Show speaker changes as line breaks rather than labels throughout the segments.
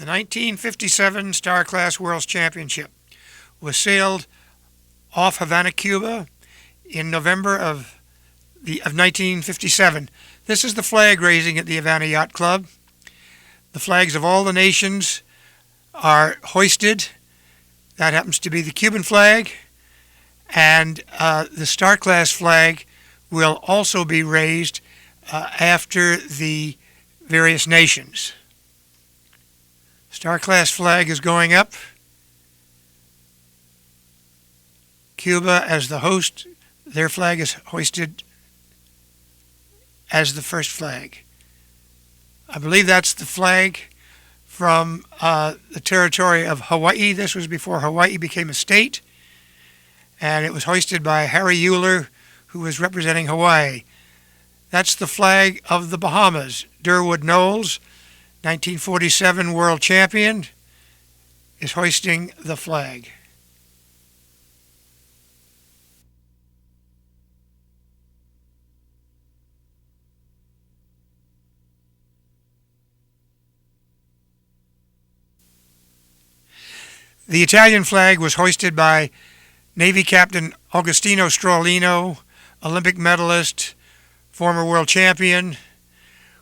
The 1957 Star Class World Championship was sailed off Havana, Cuba in November of 1957. This is the flag raising at the Havana Yacht Club. The flags of all the nations are hoisted. That happens to be the Cuban flag, and the Star Class flag will also be raised after the various nations. Star Class flag is going up. Cuba, as the host, their flag is hoisted as the first flag. I believe that's the flag from the territory of Hawaii. This was before Hawaii became a state, and it was hoisted by Harry Euler, who was representing Hawaii. That's the flag of the Bahamas. Durwood Knowles, 1947 world champion, is hoisting the flag. The Italian flag was hoisted by Navy Captain Agostino Strollino, Olympic medalist, former world champion,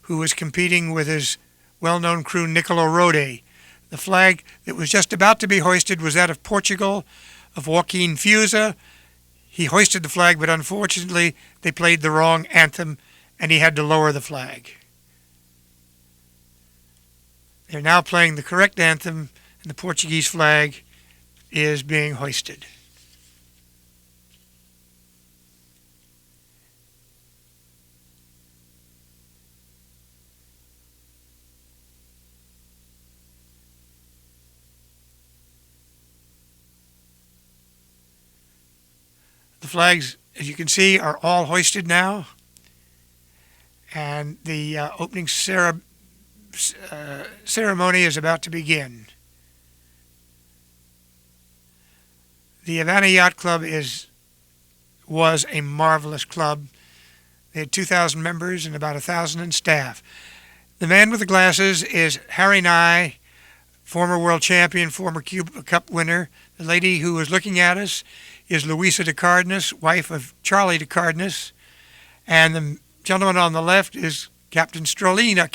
who was competing with his well-known crew Niccolo Rode. The flag that was just about to be hoisted was that of Portugal, of Joaquin Fusa. He hoisted the flag, but unfortunately they played the wrong anthem and he had to lower the flag. They're now playing the correct anthem, and the Portuguese flag is being hoisted. The flags, as you can see, are all hoisted now, and the opening ceremony is about to begin. The Havana Yacht Club was a marvelous club. They had 2,000 members and about 1,000 in staff. The man with the glasses is Harry Nye, former world champion, former Cuba Cup winner. The lady who is looking at us is Luisa de Cardenas, wife of Charlie de Cardenas. And the gentleman on the left is Captain Strollino.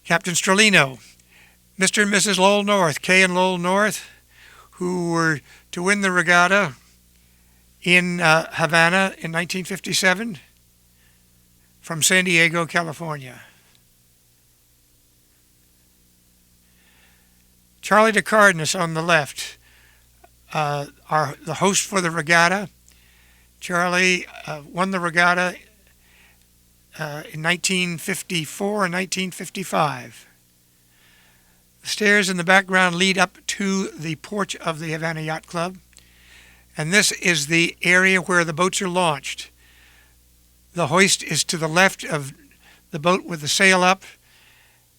Mr. and Mrs. Lowell North, Kay and Lowell North, who were to win the regatta in Havana in 1957 from San Diego, California. Charlie de Cardenas on the left are the host for the regatta. Charlie won the regatta in 1954 and 1955. The stairs in the background lead up to the porch of the Havana Yacht Club, and this is the area where the boats are launched. The hoist is to the left of the boat with the sail up,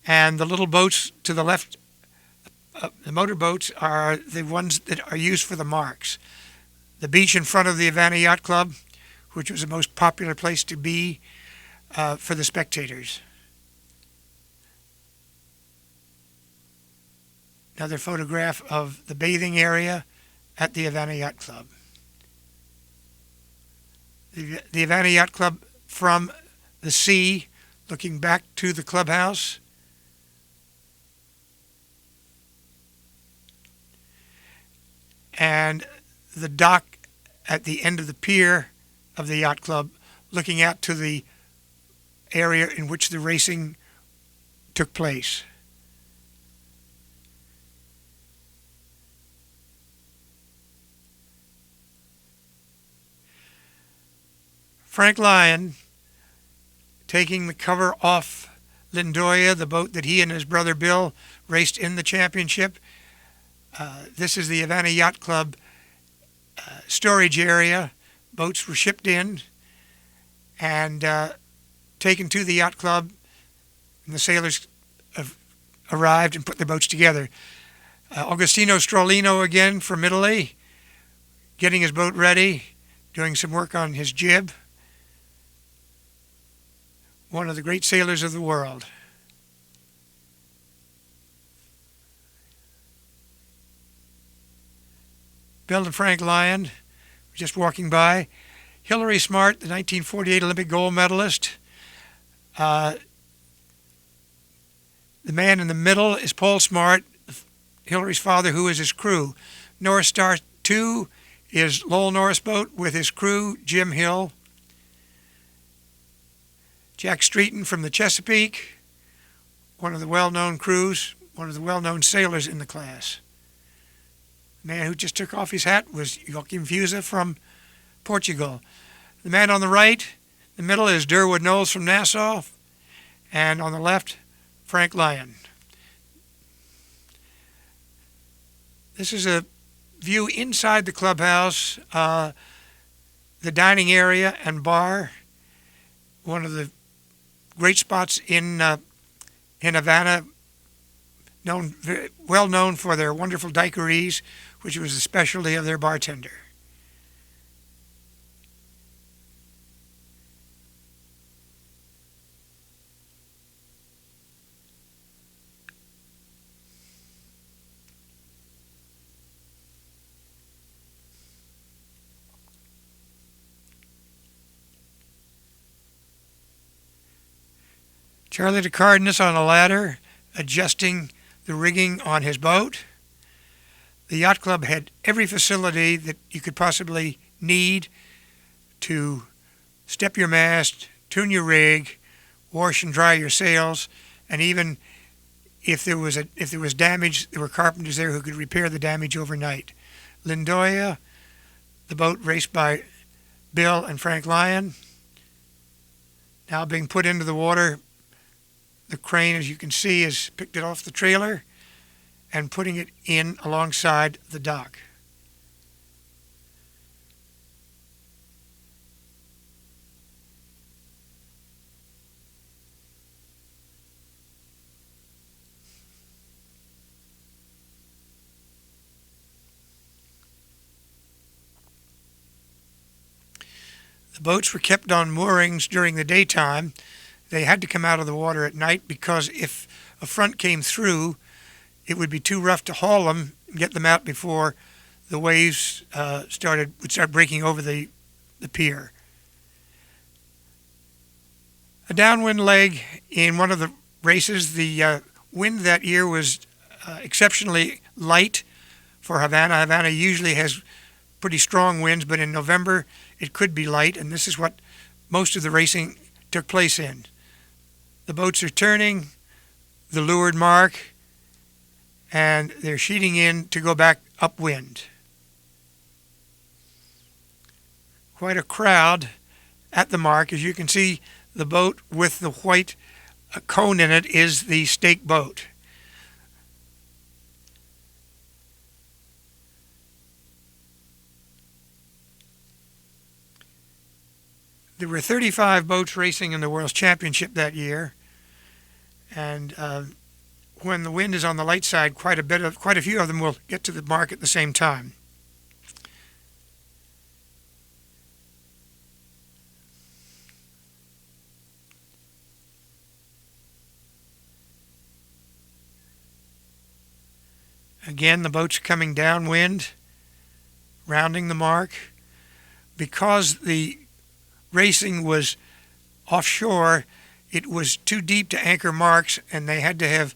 and the little boats to the left, the motor boats, are the ones that are used for the marks. The beach in front of the Havana Yacht Club, which was the most popular place to be for the spectators. Another photograph of the bathing area at the Havana Yacht Club. The Havana Yacht Club from the sea, looking back to the clubhouse. And the dock at the end of the pier of the yacht club, looking out to the area in which the racing took place. Frank Lyon taking the cover off Lindoya, the boat that he and his brother Bill raced in the championship. This is the Havana Yacht Club storage area. Boats were shipped in and taken to the yacht club, and the sailors arrived and put their boats together. Agostino Strollino again from Italy, getting his boat ready, doing some work on his jib. One of the great sailors of the world. Bill and Frank Lyon, just walking by. Hillary Smart, the 1948 Olympic gold medalist. Uh, the man in the middle is Paul Smart, Hillary's father, who is his crew. North Star 2 is Lowell Norris boat with his crew, Jim Hill. Jack Streeton from the Chesapeake, one of the well-known crews, one of the well-known sailors in the class. The man who just took off his hat was Joachim Fusa from Portugal. The man on the right, the middle, is Durwood Knowles from Nassau, and on the left, Frank Lyon. This is a view inside the clubhouse, the dining area and bar, one of the great spots in Havana, well known for their wonderful daiquiris, which was a specialty of their bartender. Charlie de Cardenas on a ladder, adjusting the rigging on his boat. The yacht club had every facility that you could possibly need to step your mast, tune your rig, wash and dry your sails, and even if there was damage, there were carpenters there who could repair the damage overnight. Lindoya, the boat raced by Bill and Frank Lyon, now being put into the water. The crane, as you can see, has picked it off the trailer and putting it in alongside the dock. The boats were kept on moorings during the daytime. They had to come out of the water at night because if a front came through, it would be too rough to haul them and get them out before the waves would start breaking over the pier. A downwind leg in one of the races. The wind that year was exceptionally light for Havana. Havana usually has pretty strong winds, but in November it could be light, and this is what most of the racing took place in. The boats are turning, the leeward mark, and they're sheeting in to go back upwind. Quite a crowd at the mark. As you can see, the boat with the white cone in it is the stake boat. There were 35 boats racing in the World's Championship that year. And when the wind is on the light side, quite a few of them will get to the mark at the same time. Again, the boats are coming downwind, rounding the mark. Because the racing was offshore, it was too deep to anchor marks, and they had to have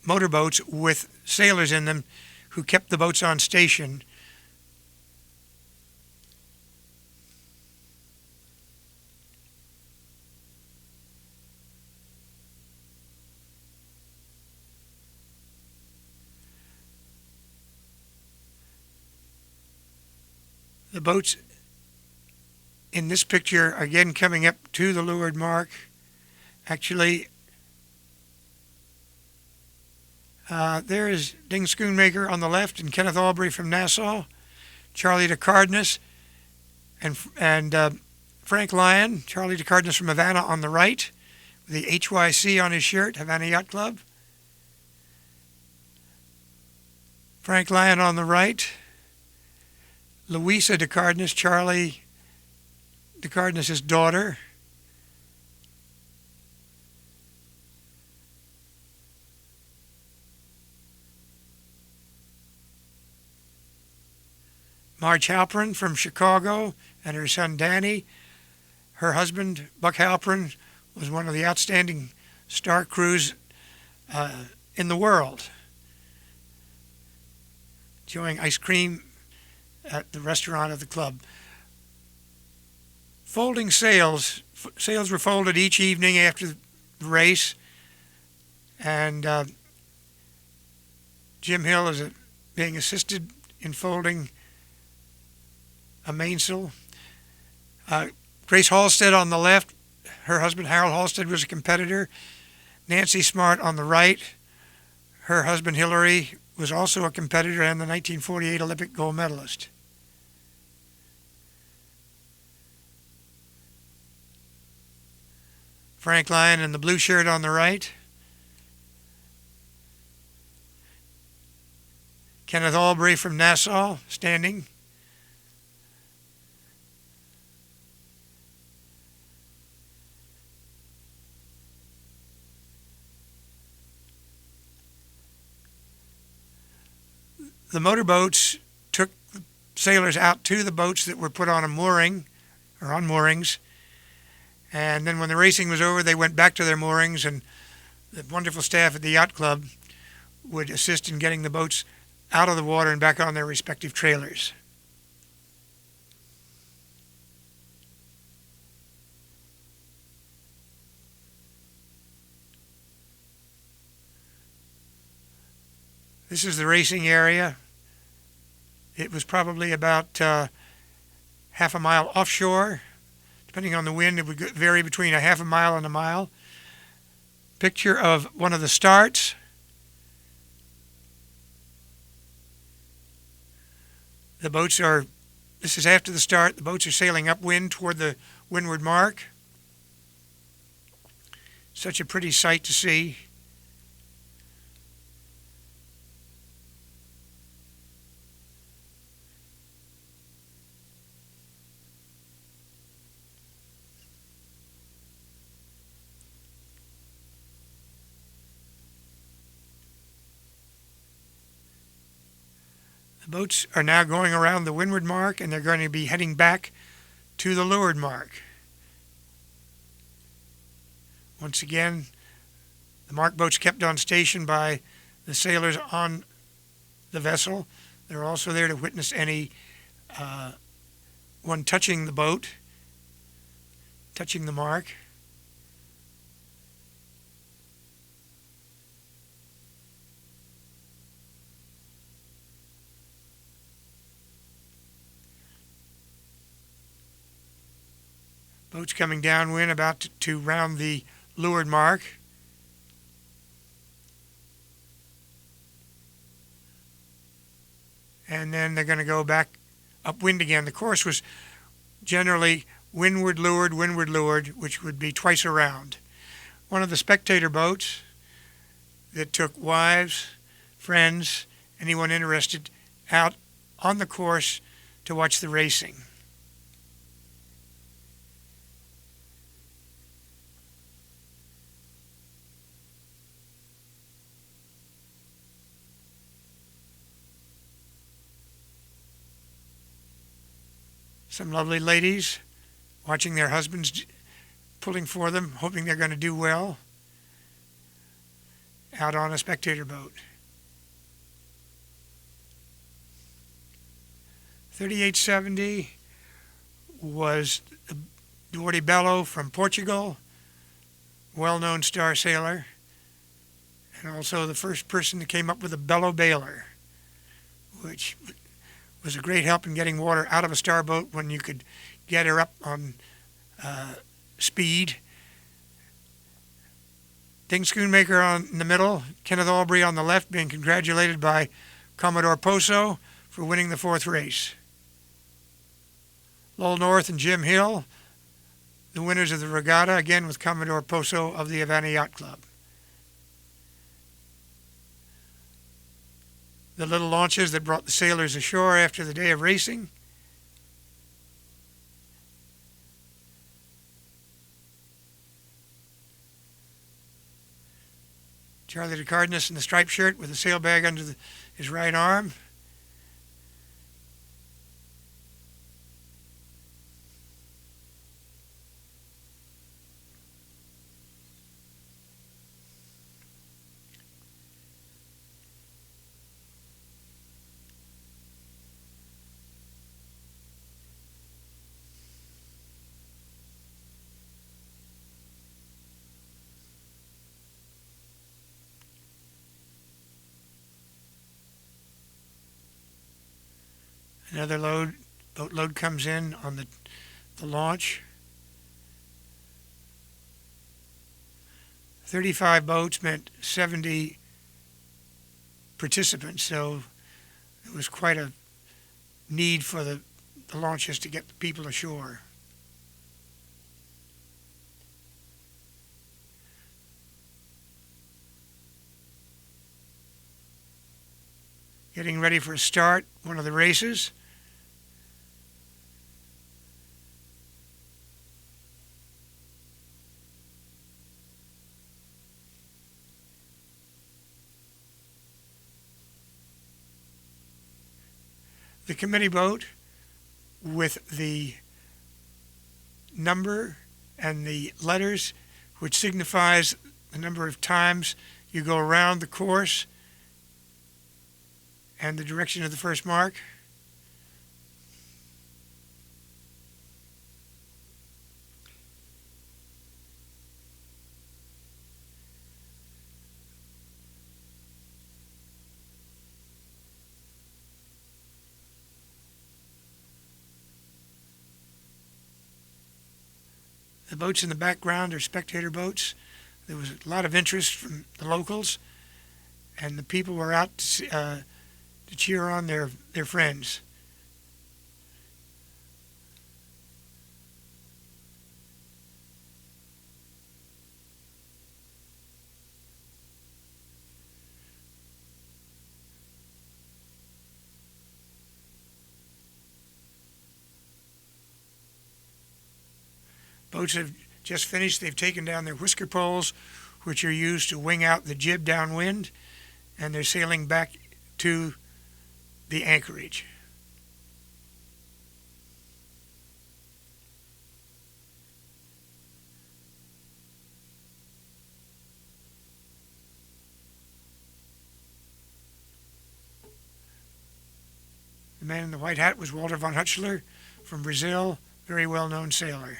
motorboats with sailors in them who kept the boats on station. The boats in this picture are again coming up to the leeward mark. Actually, there is Ding Schoonmaker on the left and Kenneth Aubrey from Nassau, Charlie de Cardenas and Frank Lyon. Charlie de Cardenas from Havana on the right, with the HYC on his shirt, Havana Yacht Club. Frank Lyon on the right. Louisa de Cardenas, Charlie de Cardenas' daughter. Marge Halpern from Chicago and her son Danny. Her husband, Buck Halpern, was one of the outstanding star crews in the world, enjoying ice cream at the restaurant of the club. Folding sails. Sails were folded each evening after the race, and Jim Hill is being assisted in folding a mainsail. Grace Halstead on the left. Her husband Harold Halstead was a competitor. Nancy Smart on the right. Her husband Hillary was also a competitor and the 1948 Olympic gold medalist. Frank Lyon in the blue shirt on the right. Kenneth Albury from Nassau, standing. The motorboats took the sailors out to the boats that were put on a mooring, or on moorings, and then when the racing was over, they went back to their moorings, and the wonderful staff at the yacht club would assist in getting the boats out of the water and back on their respective trailers. This is the racing area. It was probably about half a mile offshore. Depending on the wind, it would vary between a half a mile and a mile. Picture of one of the starts. The boats are, this is after the start, the boats are sailing upwind toward the windward mark. Such a pretty sight to see. The boats are now going around the windward mark, and they're going to be heading back to the leeward mark. Once again, the mark boats kept on station by the sailors on the vessel. They're also there to witness any one touching the boat, touching the mark. Boats coming downwind about to round the leeward mark. And then they're going to go back upwind again. The course was generally windward, leeward, which would be twice around. One of the spectator boats that took wives, friends, anyone interested out on the course to watch the racing. Some lovely ladies watching their husbands pulling for them, hoping they're going to do well, out on a spectator boat. 3870 was Duarte Bello from Portugal, well-known star sailor, and also the first person that came up with a bellow bailer, which was a great help in getting water out of a starboat when you could get her up on speed. Ding Schoonmaker in the middle, Kenneth Albury on the left, being congratulated by Commodore Poso for winning the fourth race. Lowell North and Jim Hill, the winners of the regatta, again with Commodore Poso of the Havana Yacht Club. The little launches that brought the sailors ashore after the day of racing. Charlie de Cardenas in the striped shirt with a sail bag under his right arm. Another boatload comes in on the launch. 35 boats meant 70 participants, so it was quite a need for the launches to get the people ashore. Getting ready for a start, one of the races. The committee boat with the number and the letters, which signifies the number of times you go around the course and the direction of the first mark. The boats in the background are spectator boats. There was a lot of interest from the locals, and the people were out to cheer on their friends. Boats have just finished. They've taken down their whisker poles, which are used to wing out the jib downwind, and they're sailing back to the anchorage. The man in the white hat was Walter von Hutchler from Brazil, very well-known sailor.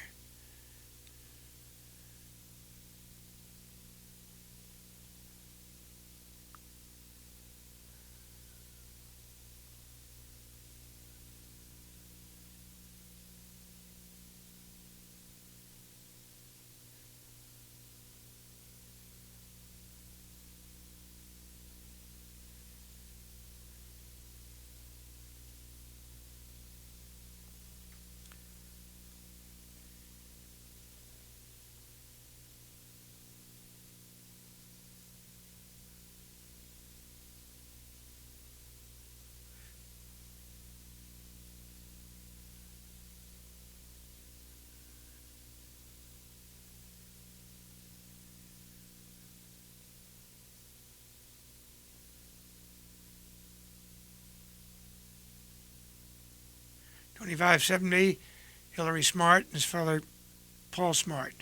$25.70, Hilary Smart and his father Paul Smart.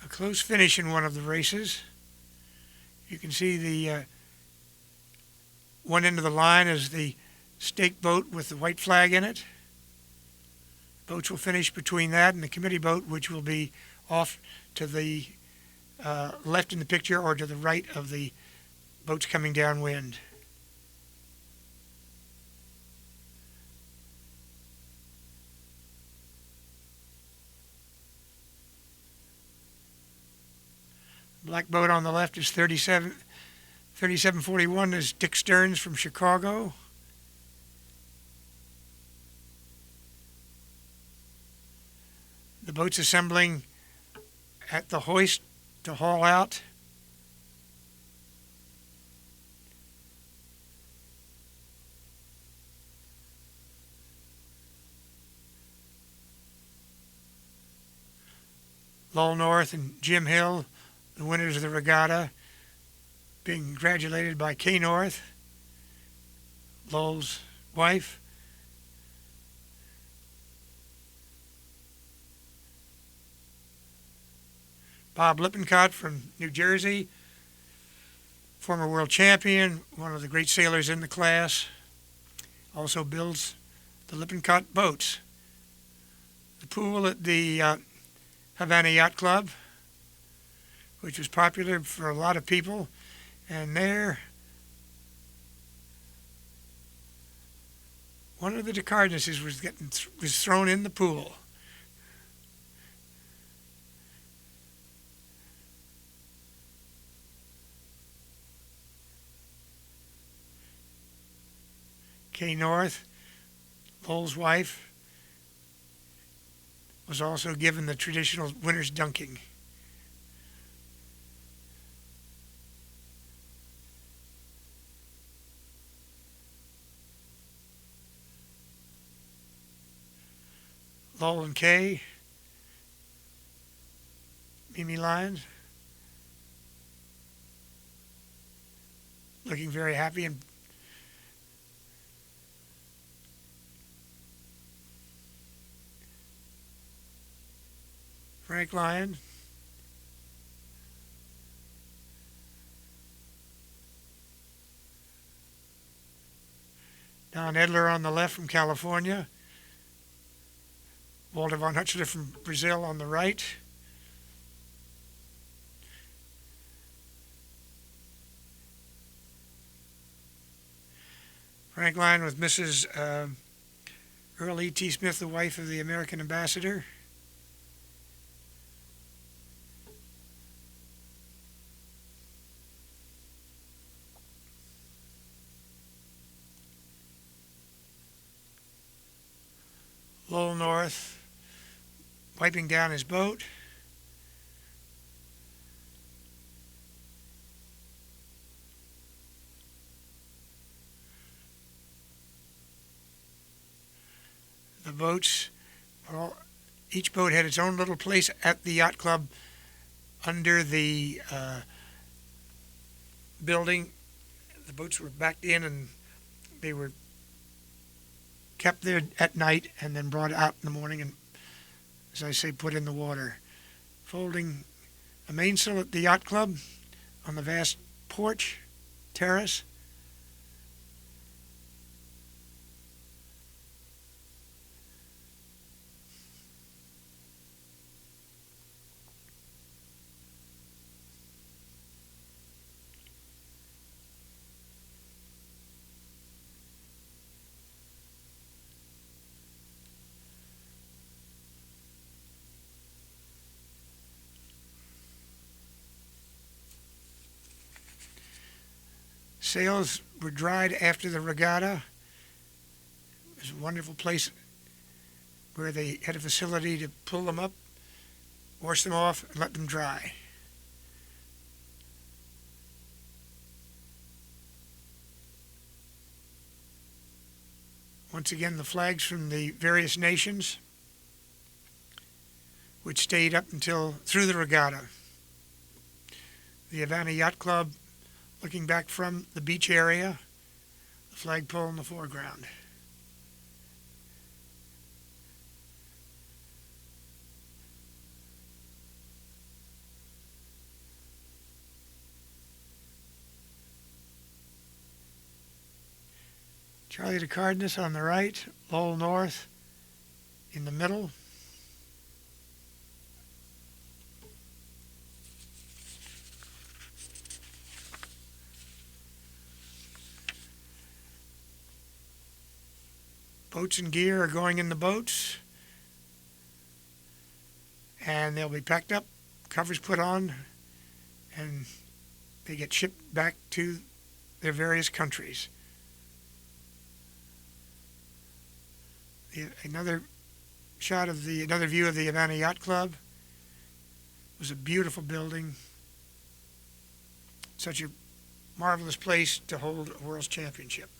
A close finish in one of the races. You can see the one end of the line is the stake boat with the white flag in it. Boats will finish between that and the committee boat, which will be off to the left in the picture or to the right of the boats coming downwind. Black boat on the left is 3741 is Dick Stearns from Chicago. The boat's assembling at the hoist to haul out. Lowell North and Jim Hill, the winners of the regatta, being congratulated by Kay North, Lowell's wife. Bob Lippincott from New Jersey, former world champion, one of the great sailors in the class, also builds the Lippincott boats. The pool at the Havana Yacht Club, which was popular for a lot of people, and there one of the DeCardenases was thrown in the pool. Kay North, Lowell's wife, was also given the traditional winter's dunking. Lowell and Kay, Mimi Lyons, looking very happy, and Frank Lyon, Don Edler on the left from California, Walter von Hutchler from Brazil on the right, Frank Lyon with Mrs. Earl E.T. Smith, the wife of the American ambassador. Lowell North wiping down his boat. The boats, each boat had its own little place at the yacht club under the building. The boats were backed in and they were kept there at night and then brought out in the morning and, as I say, put in the water. Folding a mainsail at the yacht club on the vast porch terrace. Sails were dried after the regatta. It was a wonderful place where they had a facility to pull them up, wash them off, and let them dry. Once again, the flags from the various nations, which stayed up until through the regatta. The Havana Yacht Club, looking back from the beach area, the flagpole in the foreground. Charlie de Cardenas on the right, Lowell North in the middle. Boats and gear are going in the boats, and they'll be packed up, covers put on, and they get shipped back to their various countries. Another view of the Havana Yacht Club. It was a beautiful building, such a marvelous place to hold a World's Championship.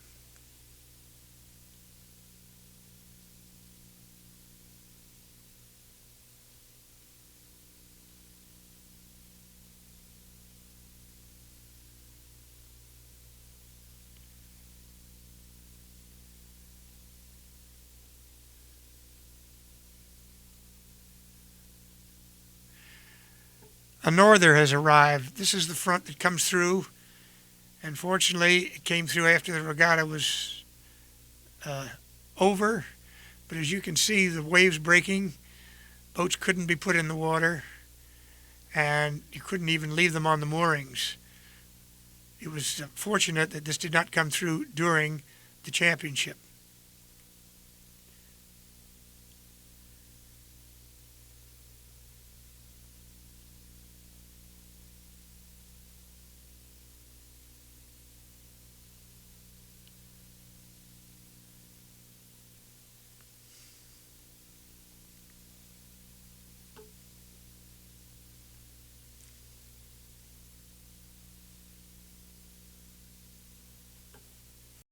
A norther has arrived. This is the front that comes through. Unfortunately, it came through after the regatta was over. But as you can see, the waves breaking. Boats couldn't be put in the water, and you couldn't even leave them on the moorings. It was fortunate that this did not come through during the championship.